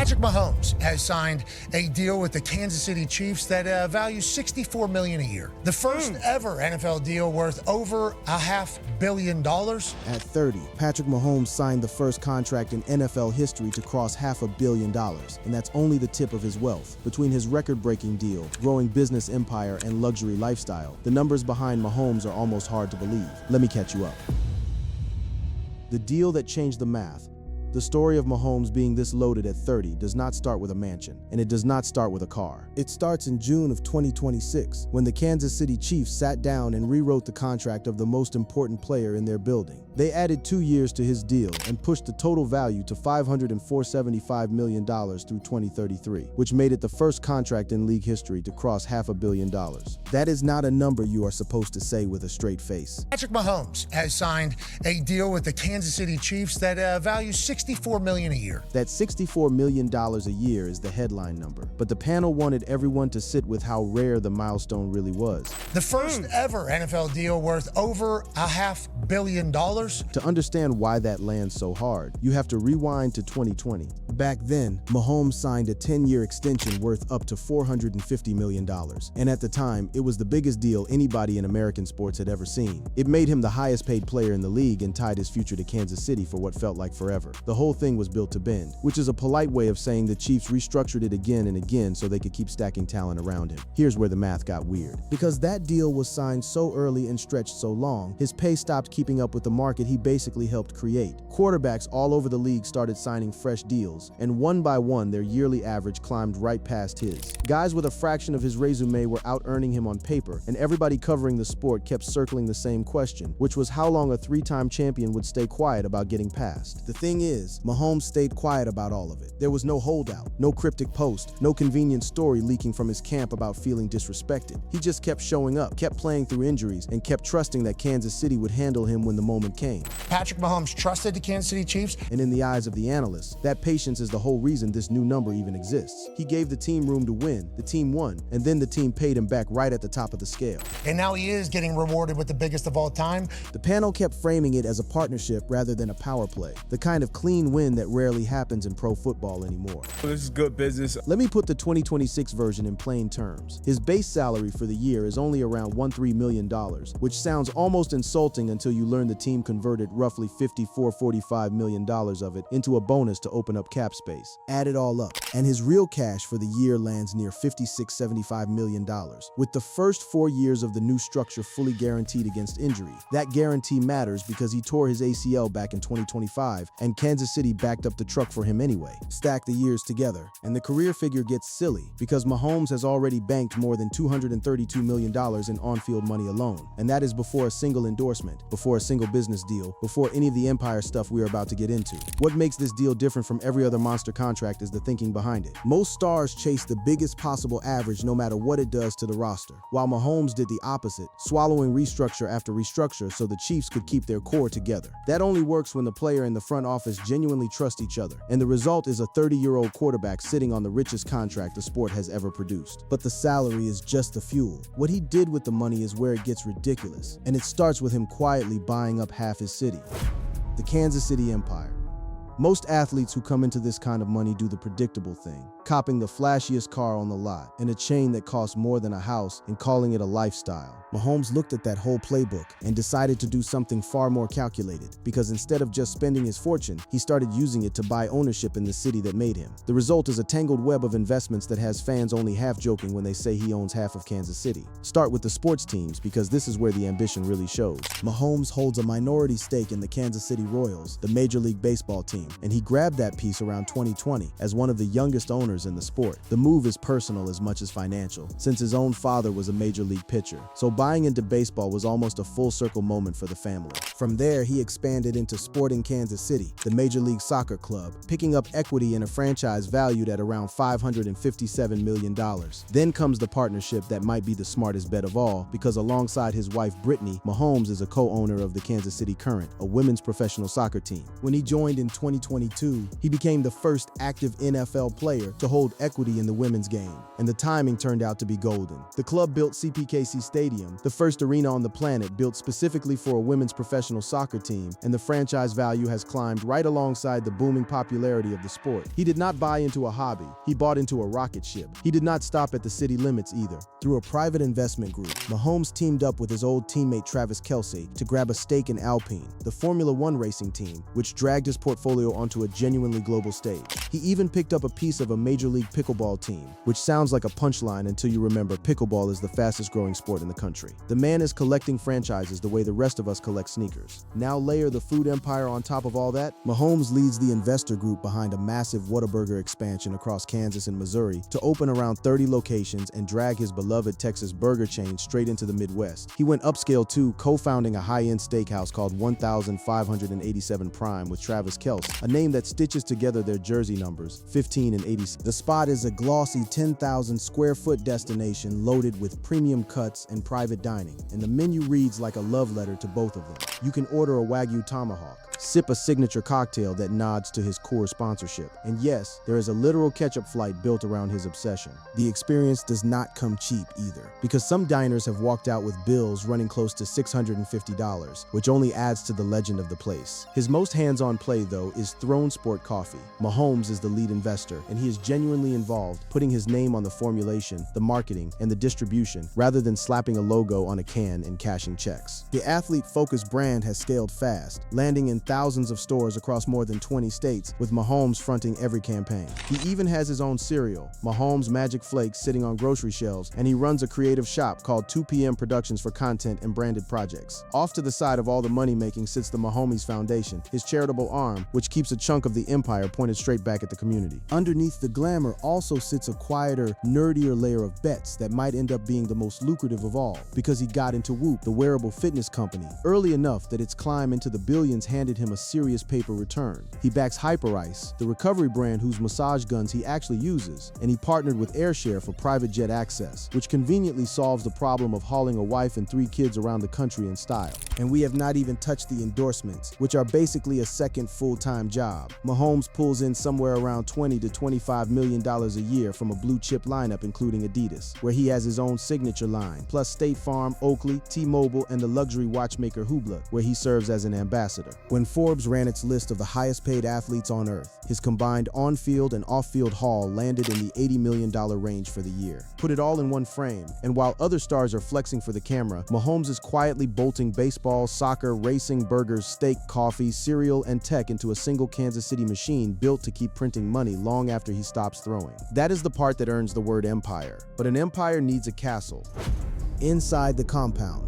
Patrick Mahomes has signed a deal with the Kansas City Chiefs that values $64 million a year. The first ever NFL deal worth over $500 million. At 30, Patrick Mahomes signed the first contract in NFL history to cross $500 million, and that's only the tip of his wealth. Between his record-breaking deal, growing business empire, and luxury lifestyle, the numbers behind Mahomes are almost hard to believe. Let me catch you up. The deal that changed the math. The story of Mahomes being this loaded at 30 does not start with a mansion, and it does not start with a car. It starts in June of 2026, when the Kansas City Chiefs sat down and rewrote the contract of the most important player in their building. They added 2 years to his deal and pushed the total value to $575 million through 2033, which made it the first contract in league history to cross $500 million. That is not a number you are supposed to say with a straight face. Patrick Mahomes has signed a deal with the Kansas City Chiefs that values $64 million a year. That $64 million a year is the headline number, but the panel wanted everyone to sit with how rare the milestone really was. The first ever NFL deal worth over $500 million. To understand why that lands so hard, you have to rewind to 2020. Back then, Mahomes signed a 10-year extension worth up to $450 million, and at the time, it was the biggest deal anybody in American sports had ever seen. It made him the highest paid player in the league and tied his future to Kansas City for what felt like forever. The whole thing was built to bend, which is a polite way of saying the Chiefs restructured it again and again so they could keep stacking talent around him. Here's where the math got weird. Because that deal was signed so early and stretched so long, his pay stopped keeping up with the market he basically helped create. Quarterbacks all over the league started signing fresh deals, and one by one, their yearly average climbed right past his. Guys with a fraction of his resume were out-earning him on paper, and everybody covering the sport kept circling the same question, which was how long a three-time champion would stay quiet about getting past. The thing is, Mahomes stayed quiet about all of it. There was no holdout, no cryptic post, no convenient story leaking from his camp about feeling disrespected. He just kept showing up, kept playing through injuries, and kept trusting that Kansas City would handle him when the moment came. Patrick Mahomes trusted the Kansas City Chiefs. And in the eyes of the analysts, that patience is the whole reason this new number even exists. He gave the team room to win, the team won, and then the team paid him back right at the top of the scale. And now he is getting rewarded with the biggest of all time. The panel kept framing it as a partnership rather than a power play, the kind of clean win that rarely happens in pro football anymore. This is good business. Let me put the 2026 version in plain terms. His base salary for the year is only around $13 million, which sounds almost insulting until you learn the team converted roughly $45 million of it into a bonus to open up cap space. Add it all up, and his real cash for the year lands near $75 million. With the first 4 years of the new structure fully guaranteed against injury, that guarantee matters because he tore his ACL back in 2025, and Kansas City backed up the truck for him anyway. Stack the years together, and the career figure gets silly because Mahomes has already banked more than $232 million in on-field money alone, and that is before a single endorsement, before a single business deal, before any of the empire stuff we are about to get into. What makes this deal different from every other monster contract is the thinking behind it. Most stars chase the biggest possible average no matter what it does to the roster, while Mahomes did the opposite, swallowing restructure after restructure so the Chiefs could keep their core together. That only works when the player and the front office genuinely trust each other, and the result is a 30-year-old quarterback sitting on the richest contract the sport has ever produced. But the salary is just the fuel. What he did with the money is where it gets ridiculous, and it starts with him quietly buying up half his city. The Kansas City Empire. Most athletes who come into this kind of money do the predictable thing, copping the flashiest car on the lot and a chain that costs more than a house and calling it a lifestyle. Mahomes looked at that whole playbook and decided to do something far more calculated, because instead of just spending his fortune, he started using it to buy ownership in the city that made him. The result is a tangled web of investments that has fans only half joking when they say he owns half of Kansas City. Start with the sports teams, because this is where the ambition really shows. Mahomes holds a minority stake in the Kansas City Royals, the Major League Baseball team, and he grabbed that piece around 2020 as one of the youngest owners in the sport. The move is personal as much as financial, since his own father was a major league pitcher, so buying into baseball was almost a full circle moment for the family. From there, he expanded into Sporting Kansas City, the Major League Soccer club, picking up equity in a franchise valued at around $557 million. Then comes the partnership that might be the smartest bet of all, because alongside his wife Brittany, Mahomes is a co-owner of the Kansas City Current, a women's professional soccer team. When he joined in 20 2022, he became the first active NFL player to hold equity in the women's game, and the timing turned out to be golden. The club built CPKC Stadium, the first arena on the planet built specifically for a women's professional soccer team, and the franchise value has climbed right alongside the booming popularity of the sport. He did not buy into a hobby, he bought into a rocket ship. He did not stop at the city limits either. Through a private investment group, Mahomes teamed up with his old teammate Travis Kelce to grab a stake in Alpine, the Formula One racing team, which dragged his portfolio onto a genuinely global stage. He even picked up a piece of a Major League pickleball team, which sounds like a punchline until you remember pickleball is the fastest growing sport in the country. The man is collecting franchises the way the rest of us collect sneakers. Now layer the food empire on top of all that, Mahomes leads the investor group behind a massive Whataburger expansion across Kansas and Missouri to open around 30 locations and drag his beloved Texas burger chain straight into the Midwest. He went upscale too, co-founding a high-end steakhouse called 1587 Prime with Travis Kelce, a name that stitches together their jersey numbers, 15 and 86. The spot is a glossy 10,000 square foot destination loaded with premium cuts and private dining, and the menu reads like a love letter to both of them. You can order a Wagyu tomahawk, sip a signature cocktail that nods to his core sponsorship. And yes, there is a literal ketchup flight built around his obsession. The experience does not come cheap either, because some diners have walked out with bills running close to $650, which only adds to the legend of the place. His most hands-on play, though, is Throne Sport Coffee. Mahomes is the lead investor, and he is genuinely involved, putting his name on the formulation, the marketing, and the distribution, rather than slapping a logo on a can and cashing checks. The athlete-focused brand has scaled fast, landing in thousands of stores across more than 20 states, with Mahomes fronting every campaign. He even has his own cereal, Mahomes Magic Flakes, sitting on grocery shelves, and he runs a creative shop called 2 PM Productions for content and branded projects. Off to the side of all the money-making sits the Mahomes Foundation, his charitable arm, which keeps a chunk of the empire pointed straight back at the community. Underneath the glamour also sits a quieter, nerdier layer of bets that might end up being the most lucrative of all, because he got into Whoop, the wearable fitness company, early enough that its climb into the billions handed him a serious paper return. He backs Hyperice, the recovery brand whose massage guns he actually uses, and he partnered with Airshare for private jet access, which conveniently solves the problem of hauling a wife and 3 kids around the country in style. And we have not even touched the endorsements, which are basically a second full-time job. Mahomes pulls in somewhere around $20 to $25 million a year from a blue-chip lineup including Adidas, where he has his own signature line, plus State Farm, Oakley, T-Mobile, and the luxury watchmaker Hublot, where he serves as an ambassador. When Forbes ran its list of the highest-paid athletes on earth, his combined on-field and off-field haul landed in the $80 million range for the year. Put it all in one frame, and while other stars are flexing for the camera, Mahomes is quietly bolting baseball, soccer, racing, burgers, steak, coffee, cereal, and tech into a single Kansas City machine built to keep printing money long after he stops throwing. That is the part that earns the word empire. But an empire needs a castle inside the compound.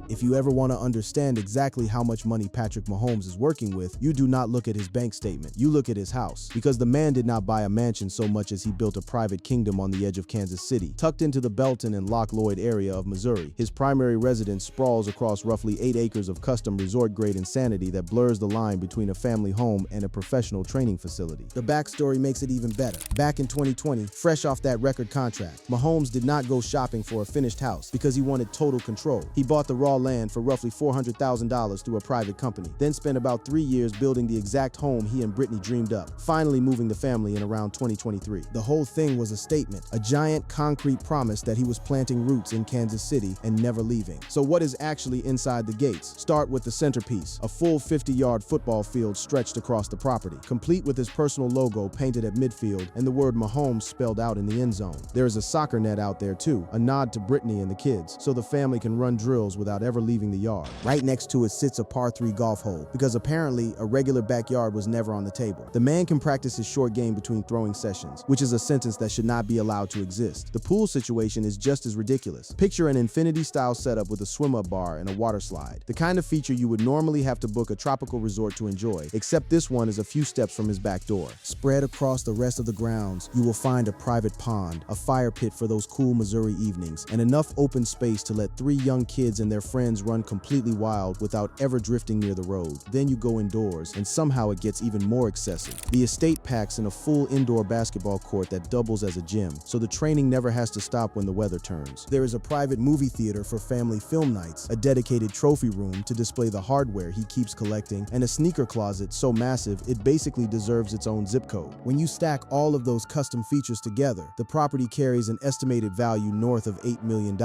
If you ever want to understand exactly how much money Patrick Mahomes is working with, you do not look at his bank statement, you look at his house. Because the man did not buy a mansion so much as he built a private kingdom on the edge of Kansas City, tucked into the Belton and Loch Lloyd area of Missouri. His primary residence sprawls across roughly 8 acres of custom resort-grade insanity that blurs the line between a family home and a professional training facility. The backstory makes it even better. Back in 2020, fresh off that record contract, Mahomes did not go shopping for a finished house because he wanted total control. He bought the raw land for roughly $400,000 through a private company, then spent about 3 years building the exact home he and Brittany dreamed up, finally moving the family in around 2023. The whole thing was a statement, a giant concrete promise that he was planting roots in Kansas City and never leaving. So what is actually inside the gates? Start with the centerpiece, a full 50-yard football field stretched across the property, complete with his personal logo painted at midfield and the word Mahomes spelled out in the end zone. There is a soccer net out there too, a nod to Brittany and the kids, so the family can run drills without ever leaving the yard. Right next to it sits a par 3 golf hole, because apparently a regular backyard was never on the table. The man can practice his short game between throwing sessions, which is a sentence that should not be allowed to exist. The pool situation is just as ridiculous. Picture an infinity-style setup with a swim-up bar and a water slide, the kind of feature you would normally have to book a tropical resort to enjoy, except this one is a few steps from his back door. Spread across the rest of the grounds, you will find a private pond, a fire pit for those cool Missouri evenings, and enough open space to let 3 young kids and their friends friends run completely wild without ever drifting near the road. Then you go indoors, and somehow it gets even more excessive. The estate packs in a full indoor basketball court that doubles as a gym, so the training never has to stop when the weather turns. There is a private movie theater for family film nights, a dedicated trophy room to display the hardware he keeps collecting, and a sneaker closet so massive it basically deserves its own zip code. When you stack all of those custom features together, the property carries an estimated value north of $8 million,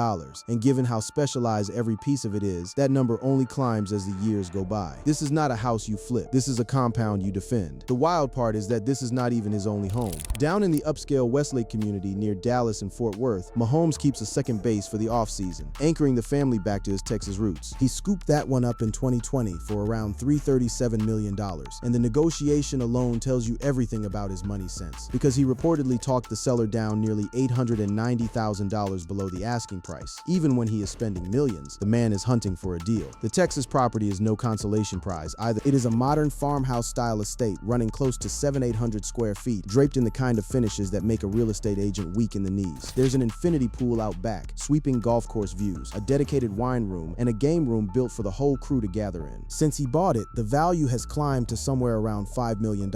and given how specialized every piece of it is, that number only climbs as the years go by. This is not a house you flip, this is a compound you defend. The wild part is that this is not even his only home. Down in the upscale Westlake community near Dallas and Fort Worth, Mahomes keeps a second base for the offseason, anchoring the family back to his Texas roots. He scooped that one up in 2020 for around $337 million, and the negotiation alone tells you everything about his money sense, because he reportedly talked the seller down nearly $890,000 below the asking price. Even when he is spending millions, the man is hunting for a deal. The Texas property is no consolation prize either. It is a modern farmhouse-style estate running close to 700-800 square feet, draped in the kind of finishes that make a real estate agent weak in the knees. There's an infinity pool out back, sweeping golf course views, a dedicated wine room, and a game room built for the whole crew to gather in. Since he bought it, the value has climbed to somewhere around $5 million,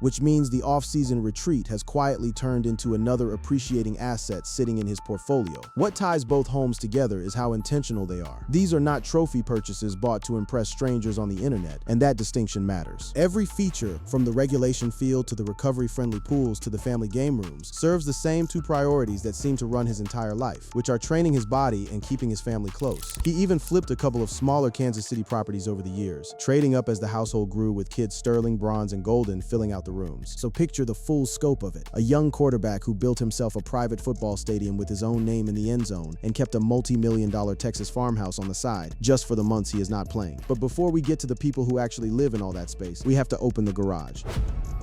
which means the off-season retreat has quietly turned into another appreciating asset sitting in his portfolio. What ties both homes together is how intentional they are. These are not trophy purchases bought to impress strangers on the internet, and that distinction matters. Every feature, from the regulation field to the recovery-friendly pools to the family game rooms, serves the same two priorities that seem to run his entire life, which are training his body and keeping his family close. He even flipped a couple of smaller Kansas City properties over the years, trading up as the household grew, with kids Sterling, Bronze, and Golden filling out the rooms. So picture the full scope of it. A young quarterback who built himself a private football stadium with his own name in the end zone and kept a multi-million-dollar Texas farmhouse on the side, just for the months he is not playing. But before we get to the people who actually live in all that space, we have to open the garage.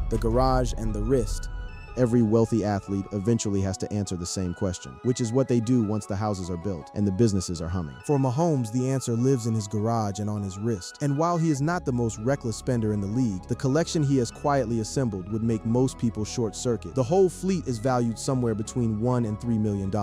The garage and the wrist. Every wealthy athlete eventually has to answer the same question, which is what they do once the houses are built and the businesses are humming. For Mahomes, the answer lives in his garage and on his wrist. And while he is not the most reckless spender in the league, the collection he has quietly assembled would make most people short-circuit. The whole fleet is valued somewhere between $1 and $3 million,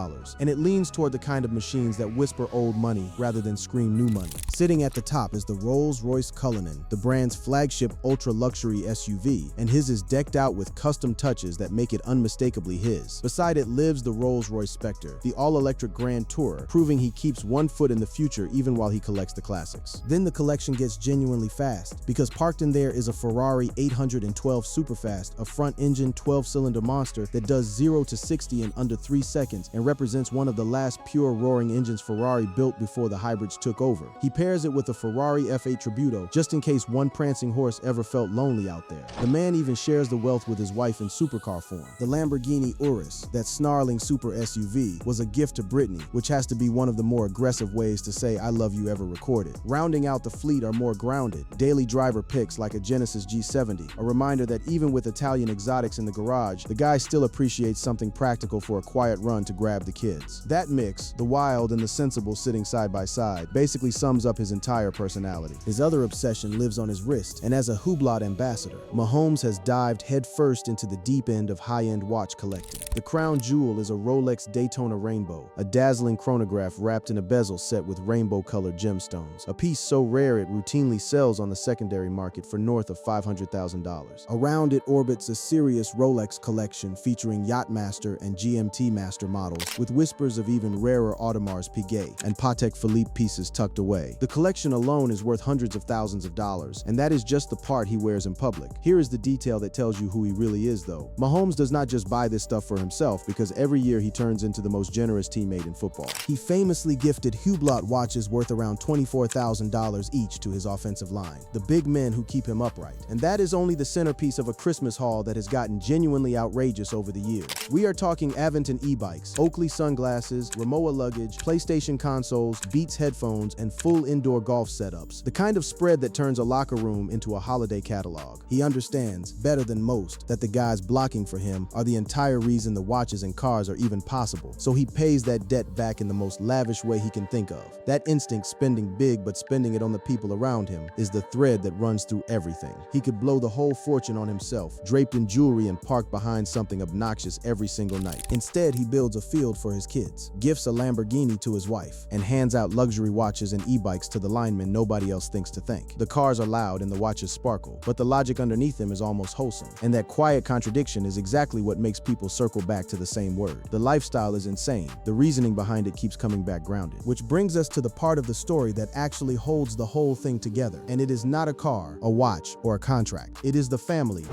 and it leans toward the kind of machines that whisper old money rather than scream new money. Sitting at the top is the Rolls-Royce Cullinan, the brand's flagship ultra-luxury SUV, and his is decked out with custom touches that make it unmistakably his. Beside it lives the Rolls-Royce Spectre, the all-electric Grand Tourer, proving he keeps one foot in the future even while he collects the classics. Then the collection gets genuinely fast, because parked in there is a Ferrari 812 Superfast, a front-engine 12-cylinder monster that does 0 to 60 in under 3 seconds and represents one of the last pure roaring engines Ferrari built before the hybrids took over. He pairs it with a Ferrari F8 Tributo, just in case one prancing horse ever felt lonely out there. The man even shares the wealth with his wife in supercar form. The Lamborghini Urus, that snarling super SUV, was a gift to Britney, which has to be one of the more aggressive ways to say I love you ever recorded. Rounding out the fleet are more grounded, daily driver picks like a Genesis G70, a reminder that even with Italian exotics in the garage, the guy still appreciates something practical for a quiet run to grab the kids. That mix, the wild and the sensible sitting side by side, basically sums up his entire personality. His other obsession lives on his wrist, and as a Hublot ambassador, Mahomes has dived headfirst into the deep end of high-end watch collecting. The crown jewel is a Rolex Daytona Rainbow, a dazzling chronograph wrapped in a bezel set with rainbow-colored gemstones, a piece so rare it routinely sells on the secondary market for north of $500,000. Around it orbits a serious Rolex collection featuring Yachtmaster and GMT Master models, with whispers of even rarer Audemars Piguet and Patek Philippe pieces tucked away. The collection alone is worth hundreds of thousands of dollars, and that is just the part he wears in public. Here is the detail that tells you who he really is, though. Mahomes does not just buy this stuff for himself, because every year he turns into the most generous teammate in football. He famously gifted Hublot watches worth around $24,000 each to his offensive line, the big men who keep him upright. And that is only the centerpiece of a Christmas haul that has gotten genuinely outrageous over the years. We are talking Aventon e-bikes, Oakley sunglasses, Rimowa luggage, PlayStation consoles, Beats headphones, and full indoor golf setups, the kind of spread that turns a locker room into a holiday catalog. He understands, better than most, that the guy's blocking for for him are the entire reason the watches and cars are even possible. So he pays that debt back in the most lavish way he can think of. That instinct, spending big but spending it on the people around him, is the thread that runs through everything. He could blow the whole fortune on himself, draped in jewelry and parked behind something obnoxious every single night. Instead, he builds a field for his kids, gifts a Lamborghini to his wife, and hands out luxury watches and e-bikes to the linemen nobody else thinks to thank. The cars are loud and the watches sparkle, but the logic underneath them is almost wholesome. And that quiet contradiction is exactly what makes people circle back to the same word. The lifestyle is insane. The reasoning behind it keeps coming back grounded. Which brings us to the part of the story that actually holds the whole thing together. And it is not a car, a watch, or a contract. It is the family.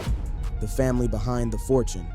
The family behind the fortune.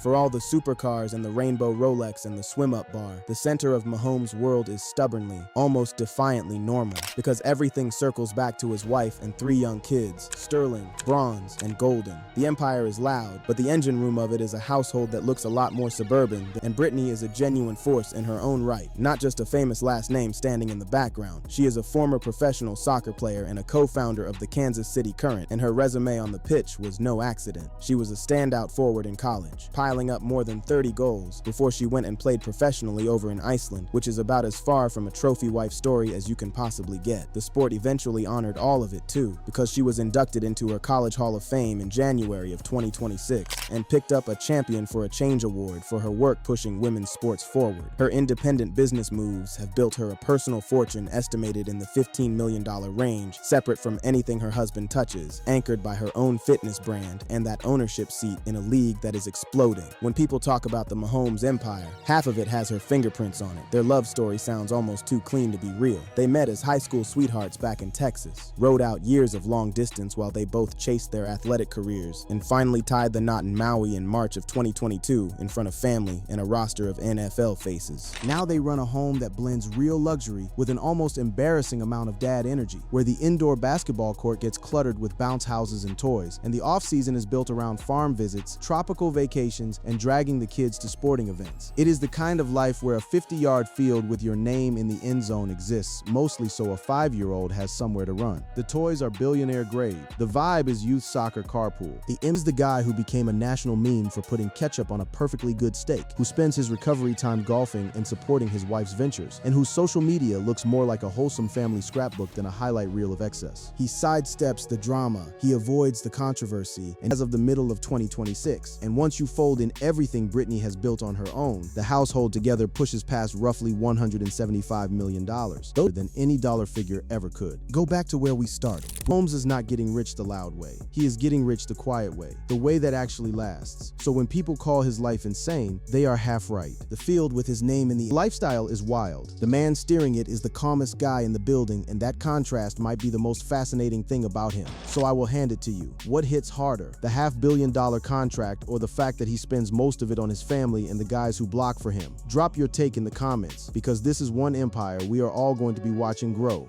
For all the supercars and the rainbow Rolex and the swim-up bar, the center of Mahomes' world is stubbornly, almost defiantly normal, because everything circles back to his wife and 3 young kids, sterling, bronze, and golden. The empire is loud, but the engine room of it is a household that looks a lot more suburban, and Brittany is a genuine force in her own right, not just a famous last name standing in the background. She is a former professional soccer player and a co-founder of the Kansas City Current, and her resume on the pitch was no accident. She was a standout forward in college, piling up more than 30 goals before she went and played professionally over in Iceland, which is about as far from a trophy wife story as you can possibly get. The sport eventually honored all of it too, because she was inducted into her College Hall of Fame in January of 2026 and picked up a Champion for a Change award for her work pushing women's sports forward. Her independent business moves have built her a personal fortune estimated in the $15 million range, separate from anything her husband touches, anchored by her own fitness brand and that ownership seat in a league that is exploding. When people talk about the Mahomes empire, half of it has her fingerprints on it. Their love story sounds almost too clean to be real. They met as high school sweethearts back in Texas, rode out years of long distance while they both chased their athletic careers, and finally tied the knot in Maui in March of 2022 in front of family and a roster of NFL faces. Now they run a home that blends real luxury with an almost embarrassing amount of dad energy, where the indoor basketball court gets cluttered with bounce houses and toys, and the off-season is built around farm visits, tropical vacations, and dragging the kids to sporting events. It is the kind of life where a 50-yard field with your name in the end zone exists, mostly so a 5-year-old has somewhere to run. The toys are billionaire grade. The vibe is youth soccer carpool. The M is the guy who became a national meme for putting ketchup on a perfectly good steak, who spends his recovery time golfing and supporting his wife's ventures, and whose social media looks more like a wholesome family scrapbook than a highlight reel of excess. He sidesteps the drama, he avoids the controversy, and as of the middle of 2026, and once you fold in everything Brittany has built on her own, the household together pushes past roughly $175 million, more than any dollar figure ever could. Go back to where we started. Mahomes is not getting rich the loud way. He is getting rich the quiet way, the way that actually lasts. So when people call his life insane, they are half right. The field with his name in the lifestyle is wild. The man steering it is the calmest guy in the building, and that contrast might be the most fascinating thing about him. So I will hand it to you. What hits harder, the $500 million contract or the fact that he spends most of it on his family and the guys who block for him? Drop your take in the comments, because this is one empire we are all going to be watching grow.